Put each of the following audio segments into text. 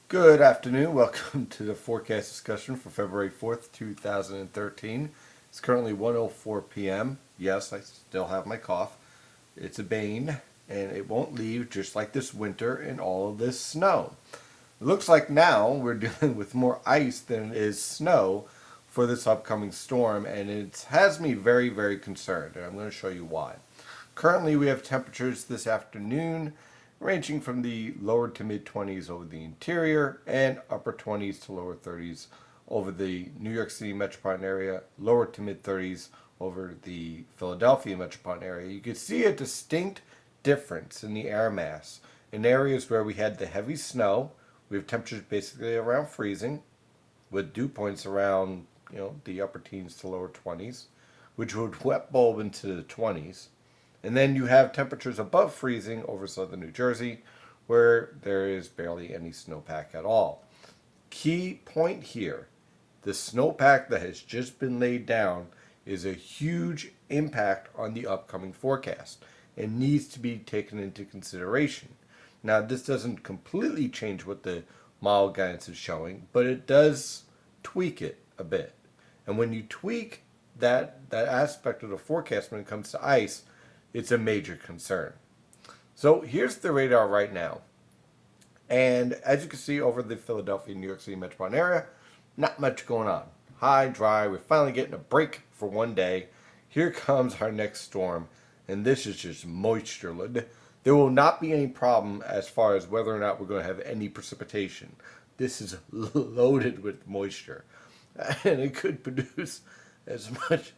Good afternoon. Welcome to the forecast discussion for February 4th, 2013. It's currently 1:04 p.m. Yes, I still have my cough. It's a bane, and it won't leave just like this winter and all of this snow. It looks like now we're dealing with more ice than it is snow for this upcoming storm, and it has me very, very concerned, and I'm going to show you why. Currently, we have temperatures this afternoon ranging from the lower to mid 20s over the interior and upper 20s to lower 30s over the New York City metropolitan area, lower to mid 30s over the Philadelphia metropolitan area. You can see a distinct difference in the air mass. In areas where we had the heavy snow, we have temperatures basically around freezing, with dew points around the upper teens to lower 20s, which would wet bulb into the 20s. And then you have temperatures above freezing over southern New Jersey, where there is barely any snowpack at all. Key point here, the snowpack that has just been laid down is a huge impact on the upcoming forecast and needs to be taken into consideration. Now, this doesn't completely change what the model guidance is showing, but it does tweak it a bit. And when you tweak that aspect of the forecast when it comes to ice, it's a major concern. So here's the radar right now. And as you can see over the Philadelphia, New York City metropolitan area, not much going on. High, dry, we're finally getting a break for one day. Here comes our next storm, and this is just moisture. There will not be any problem as far as whether or not we're going to have any precipitation. This is loaded with moisture, and it could produce as much,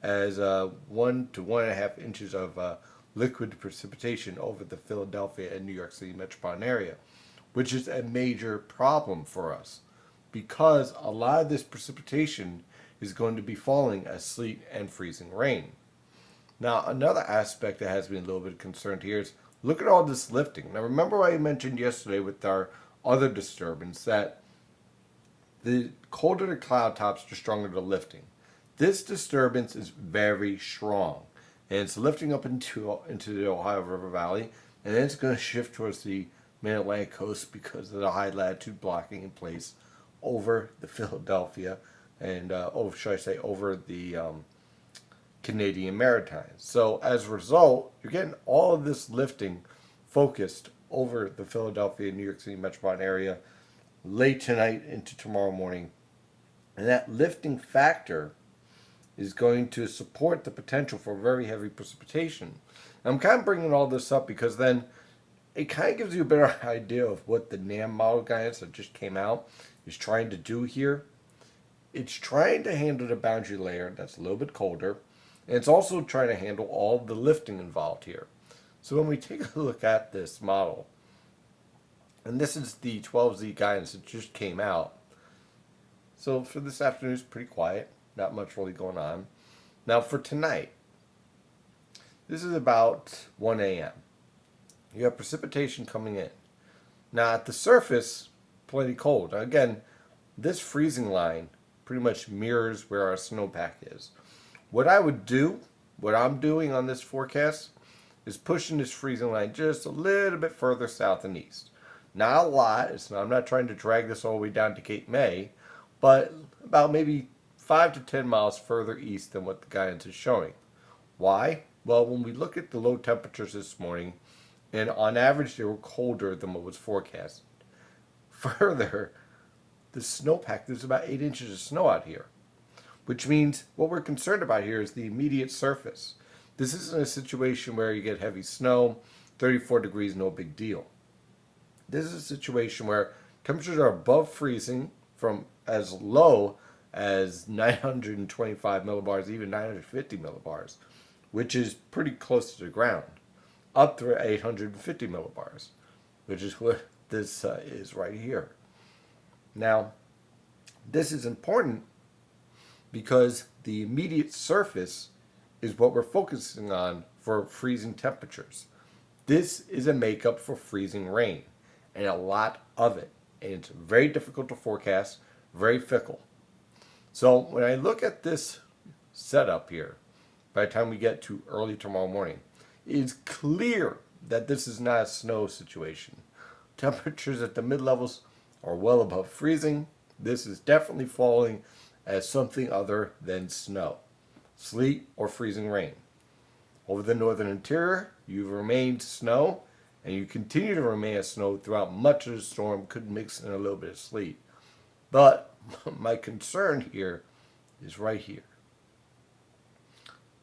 as 1 to 1.5 inches of liquid precipitation over the Philadelphia and New York City metropolitan area, which is a major problem for us because a lot of this precipitation is going to be falling as sleet and freezing rain. Now, another aspect that has me a little bit concerned here is look at all this lifting. Now, remember what I mentioned yesterday with our other disturbance that the colder the cloud tops, the stronger the lifting. This disturbance is very strong, and it's lifting up into the Ohio River Valley, and then it's going to shift towards the mid-Atlantic coast because of the high latitude blocking in place over the Philadelphia and over the Canadian Maritimes. So as a result, you're getting all of this lifting focused over the Philadelphia and New York City metropolitan area late tonight into tomorrow morning, and that lifting factor is going to support the potential for very heavy precipitation. I'm kind of bringing all this up because then it kind of gives you a better idea of what the NAM model guidance that just came out is trying to do here. It's trying to handle the boundary layer that's a little bit colder, and it's also trying to handle all the lifting involved here. So when we take a look at this model, and this is the 12Z guidance that just came out. So for this afternoon, it's pretty quiet. Not much really going on. Now for tonight, this is about 1 a.m. You have precipitation coming in. Now at the surface, plenty cold. Now again, this freezing line pretty much mirrors where our snowpack is. What I'm doing on this forecast, is pushing this freezing line just a little bit further south and east. Not a lot. I'm not trying to drag this all the way down to Cape May, but about maybe 5 to 10 miles further east than what the guidance is showing. Why? Well, when we look at the low temperatures this morning, and on average they were colder than what was forecast. Further, the snowpack, there's about 8 inches of snow out here, which means what we're concerned about here is the immediate surface. This isn't a situation where you get heavy snow, 34 degrees, no big deal. This is a situation where temperatures are above freezing from as low as 925 millibars, even 950 millibars, which is pretty close to the ground, up to 850 millibars, which is what this is right here. Now, this is important because the immediate surface is what we're focusing on for freezing temperatures. This is a makeup for freezing rain, and a lot of it. And it's very difficult to forecast, very fickle. So when I look at this setup here, by the time we get to early tomorrow morning, it's clear that this is not a snow situation. Temperatures at the mid-levels are well above freezing. This is definitely falling as something other than snow, sleet, or freezing rain. Over the northern interior, you've remained snow, and you continue to remain as snow throughout much of the storm, could mix in a little bit of sleet. But my concern here is right here.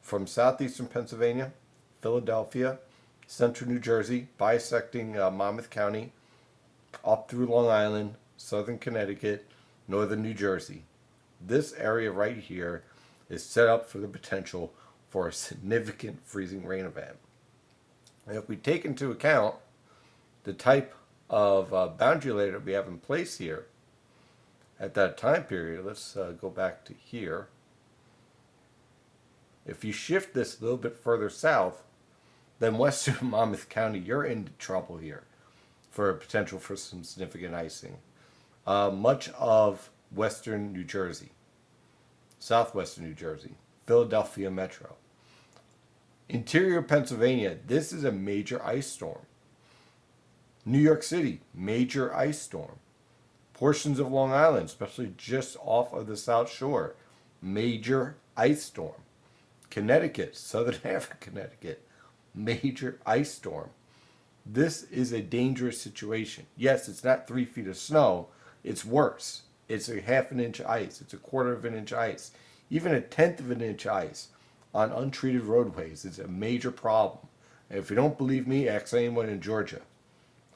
From southeastern Pennsylvania, Philadelphia, central New Jersey, bisecting Monmouth County, up through Long Island, southern Connecticut, northern New Jersey. This area right here is set up for the potential for a significant freezing rain event. And if we take into account the type of boundary layer that we have in place here at that time period, let's go back to here. If you shift this a little bit further south, then western Monmouth County, you're in trouble here for a potential for some significant icing. Much of western New Jersey, southwestern New Jersey, Philadelphia Metro. Interior Pennsylvania, this is a major ice storm. New York City, major ice storm. Portions of Long Island, especially just off of the South Shore, major ice storm. Connecticut, southern half of Connecticut, major ice storm. This is a dangerous situation. Yes, it's not 3 feet of snow. It's worse. It's a half an inch ice. It's a quarter of an inch ice. Even a tenth of an inch ice on untreated roadways is a major problem. And if you don't believe me, ask anyone in Georgia.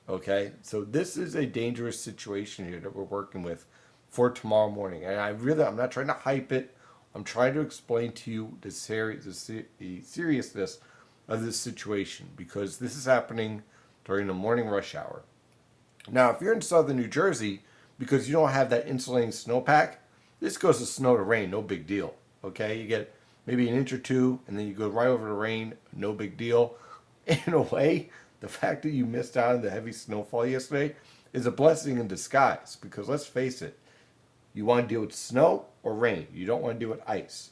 Okay? So this is a dangerous situation here that we're working with for tomorrow morning. And I'm not trying to hype it. I'm trying to explain to you the seriousness of this situation, because this is happening during the morning rush hour. Now, if you're in southern New Jersey, because you don't have that insulating snowpack, this goes to snow to rain, no big deal. Okay, you get maybe an inch or two, and then you go right over to rain, no big deal. In a way, the fact that you missed out on the heavy snowfall yesterday is a blessing in disguise, because let's face it, you want to deal with snow or rain. You don't want to deal with ice.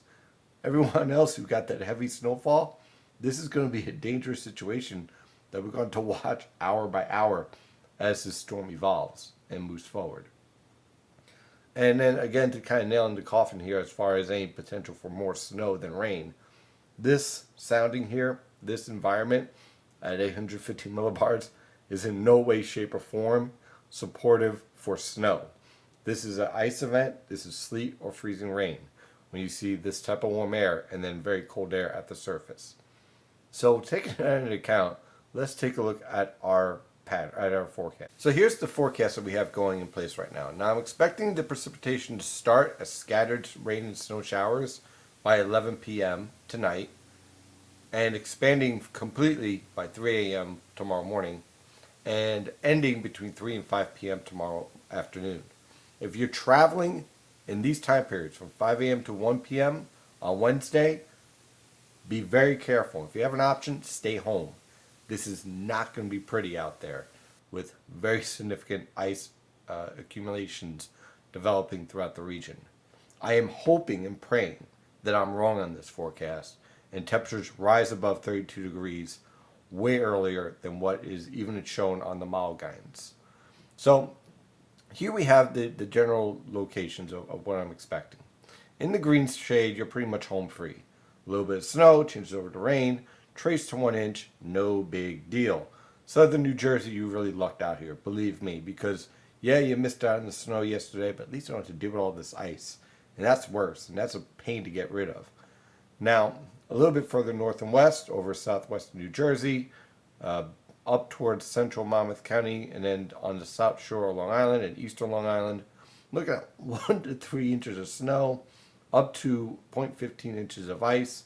Everyone else who got that heavy snowfall, this is going to be a dangerous situation that we're going to watch hour by hour as this storm evolves and moves forward. And then again, to kind of nail in the coffin here as far as any potential for more snow than rain, this sounding here, this environment at 850 millibars is in no way, shape, or form supportive for snow. This is an ice event. This is sleet or freezing rain when you see this type of warm air and then very cold air at the surface. So taking that into account, let's take a look at our pattern, at our forecast. So here's the forecast that we have going in place right now. Now I'm expecting the precipitation to start as scattered rain and snow showers by 11 p.m. tonight and expanding completely by 3 a.m. tomorrow morning and ending between 3 and 5 p.m. tomorrow afternoon. If you're traveling in these time periods from 5 a.m. to 1 p.m. on Wednesday, be very careful. If you have an option, stay home. This is not going to be pretty out there with very significant ice accumulations developing throughout the region. I am hoping and praying that I'm wrong on this forecast and temperatures rise above 32 degrees way earlier than what is even shown on the model guidance. So here we have the general locations of what I'm expecting. In the green shade, you're pretty much home free. A little bit of snow, changes over to rain, trace to 1 inch, no big deal. Southern New Jersey, you really lucked out here, believe me, because yeah, you missed out on the snow yesterday, but at least you don't have to deal with all this ice. And that's worse, and that's a pain to get rid of. Now, a little bit further north and west, over southwestern New Jersey, up towards central Monmouth County, and then on the south shore of Long Island and eastern Long Island, look at 1 to 3 inches of snow, up to 0.15 inches of ice.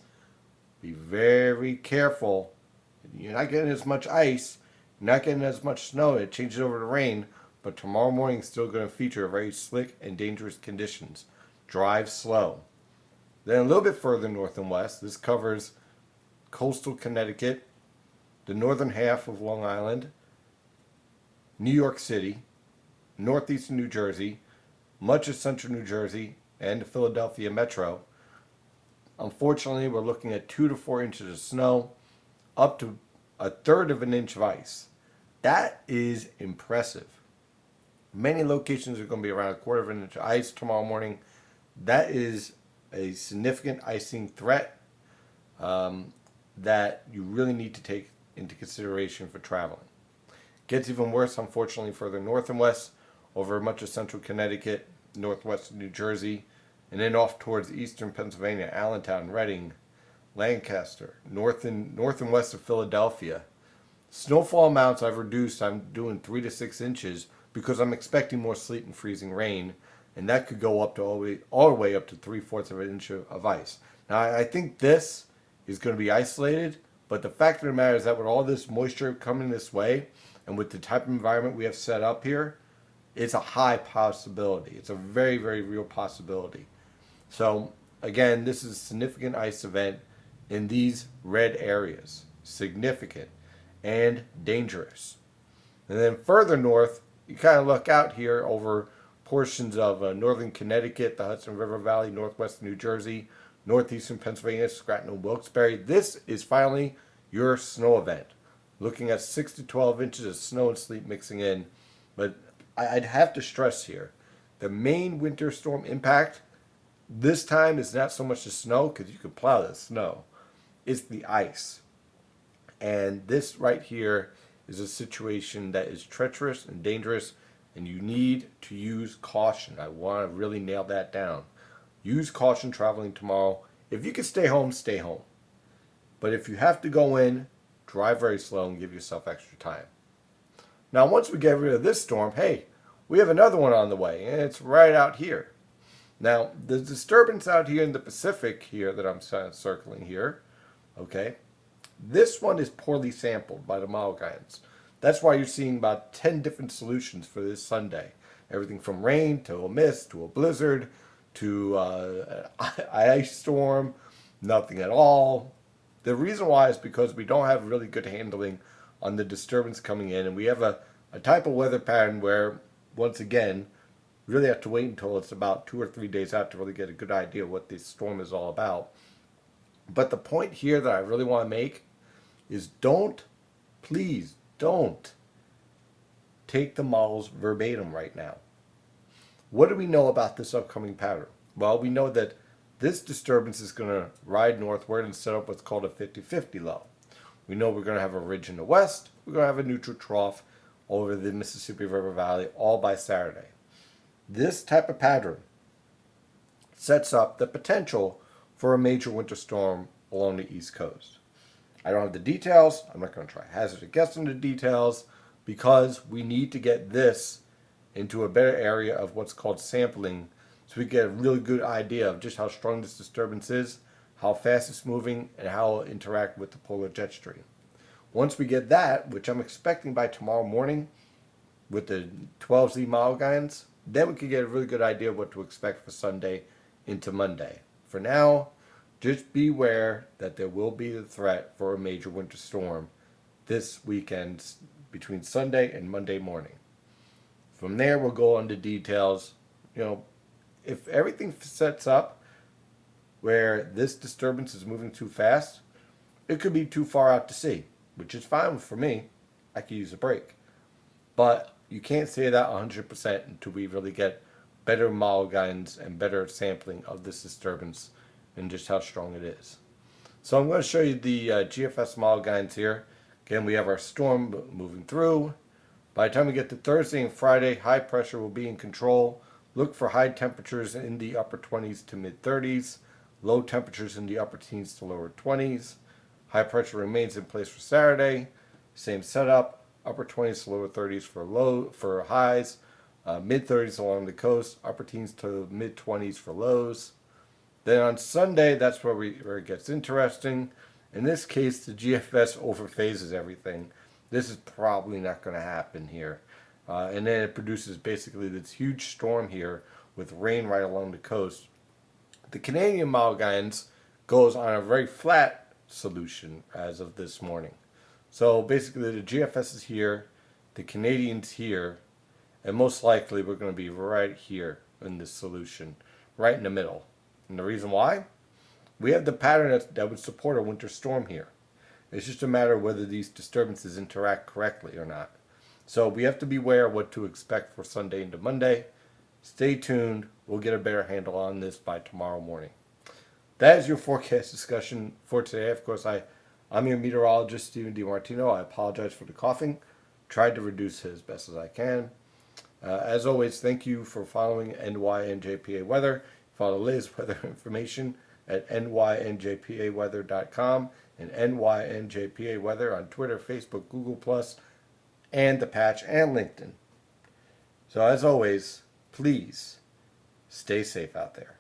Be very careful. You're not getting as much ice, you're not getting as much snow, it changes over to rain, but tomorrow morning is still going to feature very slick and dangerous conditions. Drive slow. Then a little bit further north and west, this covers coastal Connecticut, the northern half of Long Island, New York City, northeastern New Jersey, much of central New Jersey, and the Philadelphia Metro. Unfortunately, we're looking at 2 to 4 inches of snow, up to 1/3 of an inch of ice. That is impressive. Many locations are going to be around a quarter of an inch of ice tomorrow morning. That is a significant icing threat that you really need to take into consideration for traveling. Gets even worse, unfortunately, further north and west over much of central Connecticut, northwest of New Jersey, and then off towards eastern Pennsylvania, Allentown, Reading, Lancaster, north and west of Philadelphia. Snowfall amounts I've reduced. I'm doing 3 to 6 inches because I'm expecting more sleet and freezing rain, and that could go up to all the way up to 3/4 of an inch of ice. Now I think this is going to be isolated, but the fact of the matter is that with all this moisture coming this way, and with the type of environment we have set up here, it's a high possibility. It's a very, very real possibility. So again, this is a significant ice event in these red areas. Significant and dangerous. And then further north, you kind of look out here over portions of northern Connecticut, the Hudson River Valley, northwest New Jersey, northeastern Pennsylvania, Scranton and Wilkes-Barre. This is finally your snow event. Looking at 6 to 12 inches of snow and sleet mixing in. But I'd have to stress here, the main winter storm impact this time is not so much the snow, because you could plow the snow. It's the ice. And this right here is a situation that is treacherous and dangerous, and you need to use caution. I want to really nail that down. Use caution traveling tomorrow. If you can stay home, stay home. But if you have to go in, drive very slow and give yourself extra time. Now, once we get rid of this storm, hey, we have another one on the way, and it's right out here. Now, the disturbance out here in the Pacific here that I'm circling here, okay, this one is poorly sampled by the model guidance. That's why you're seeing about 10 different solutions for this Sunday. Everything from rain to a mist to a blizzard to an ice storm, nothing at all. The reason why is because we don't have really good handling on the disturbance coming in, and we have a type of weather pattern where, once again, really have to wait until it's about 2 or 3 days out to really get a good idea of what this storm is all about. But the point here that I really want to make is please don't take the models verbatim right now. What do we know about this upcoming pattern? Well, we know that this disturbance is going to ride northward and set up what's called a 50-50 low. We know we're going to have a ridge in the west. We're going to have a neutral trough over the Mississippi River Valley all by Saturday. This type of pattern sets up the potential for a major winter storm along the East Coast. I don't have the details. I'm not going to try hazard a guess on the details because we need to get this into a better area of what's called sampling so we get a really good idea of just how strong this disturbance is, how fast it's moving, and how it'll interact with the polar jet stream. Once we get that, which I'm expecting by tomorrow morning with the 12Z model guidance, then we can get a really good idea of what to expect for Sunday into Monday. For now, just beware that there will be the threat for a major winter storm this weekend between Sunday and Monday morning. From there, we'll go on to details. If everything sets up where this disturbance is moving too fast, it could be too far out to sea, which is fine for me. I could use a break. But you can't say that 100% until we really get better model guidance and better sampling of this disturbance and just how strong it is. So I'm going to show you the GFS model guidance here. Again, we have our storm moving through. By the time we get to Thursday and Friday, high pressure will be in control. Look for high temperatures in the upper 20s to mid 30s, low temperatures in the upper teens to lower 20s. High pressure remains in place for Saturday. Same setup, upper 20s to lower 30s for highs, mid 30s along the coast, upper teens to mid 20s for lows. Then on Sunday, that's where it gets interesting. In this case, the GFS overphases everything. This is probably not going to happen here. And then it produces basically this huge storm here with rain right along the coast. The Canadian model guidance goes on a very flat solution as of this morning. So basically the GFS is here, the Canadian's here, and most likely we're going to be right here in this solution, right in the middle. And the reason why? We have the pattern that would support a winter storm here. It's just a matter of whether these disturbances interact correctly or not. So we have to beware what to expect for Sunday into Monday. Stay tuned. We'll get a better handle on this by tomorrow morning. That is your forecast discussion for today. Of course, I'm your meteorologist, Stephen DiMartino. I apologize for the coughing. Tried to reduce it as best as I can. As always, thank you for following NYNJPA Weather. Follow the latest weather information at nynjpaweather.com and NYNJPA Weather on Twitter, Facebook, Google+, and The Patch and LinkedIn. So as always, please stay safe out there.